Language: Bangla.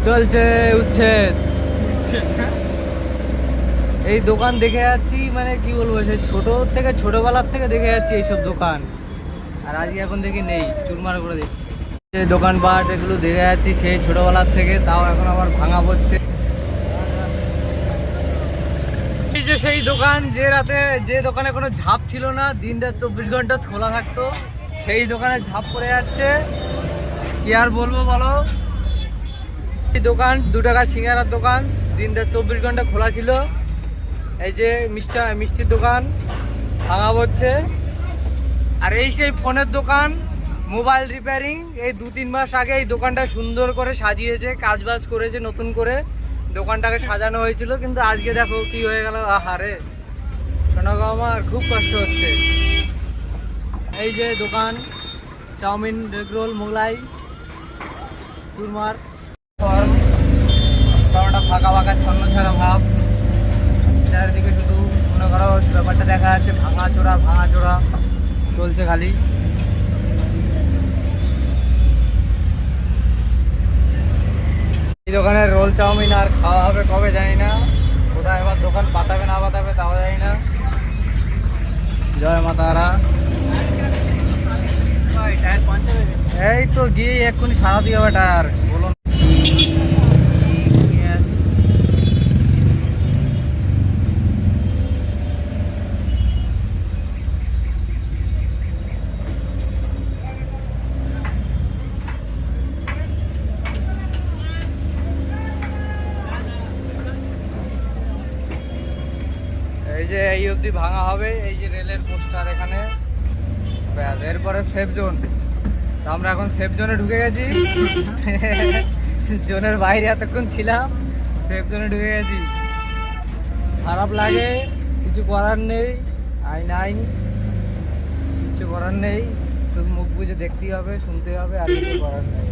চলছে উচ্ছেদ। এই দোকান দেখে যাচ্ছি, মানে কি বলবো, সেই ছোটবেলার থেকে দেখে যাচ্ছি এইসব দোকান। আর আজকে এখন দেখি নেই, চুরমার করে দিচ্ছি। এই দোকানপাট এগুলো দেখে যাচ্ছি সেই ছোটবেলার থেকে, তাও এখন আবার ভাঙা পড়ছে। এই যে সেই দোকান, যে দোকানে কোনো ঝাঁপ ছিল না, দিন রাত 24 ঘন্টা খোলা থাকতো, সেই দোকানে ঝাঁপ পড়ে যাচ্ছে। কি আর বলবো বলো। এই দোকান 2 টাকার সিঙ্গারার দোকান, দিন রাত 24 ঘন্টা খোলা ছিল। এই যে মিষ্টির দোকান ভাঙা পড়ছে। আর এই সেই ফোনের দোকান, মোবাইল রিপেয়ারিং। এই 2-3 মাস আগে এই দোকানটা সুন্দর করে সাজিয়েছে, কাজবাজ করেছে, নতুন করে দোকানটাকে সাজানো হয়েছিল। কিন্তু আজকে দেখো কি হয়ে গেল। আহারে সোনাগো, আমার খুব কষ্ট হচ্ছে। এই যে দোকান, চাউমিন, এগ রোল, মোগলাই, চুরমার, কারণটা ফাঁকা ফাঁকা ছন্ন ছাড়া ভাব। চারিদিকে শুধু মনে করো ব্যাপারটা দেখা যাচ্ছে ভাঙা চোরা চলছে খালি। এই দোকানের রোল চাউমিন আর খাওয়া হবে কবে জানি না। কোথায় এবার দোকান পাতাবে না পাতাবে তাও জানি না। জয় মা তারা। এই তো গিয়ে এক্ষুনি সারা দিয়ে হবে টায়ার, বলুন। এই যে এই অবধি ভাঙা হবে, এই যে রেলের পোস্টার এখানে, ব্যাস। এরপরে সেফ জোন, তো আমরা এখন সেফ জোনে ঢুকে গেছি। জোনের বাইরে এতক্ষণ ছিলাম, সেফ জোনে ঢুকে গেছি। খারাপ লাগে, কিছু করার নেই। আইন কিছু করার নেই, শুধু মুখ বুঝে দেখতেই হবে, শুনতে হবে, আর কিছু করার নেই।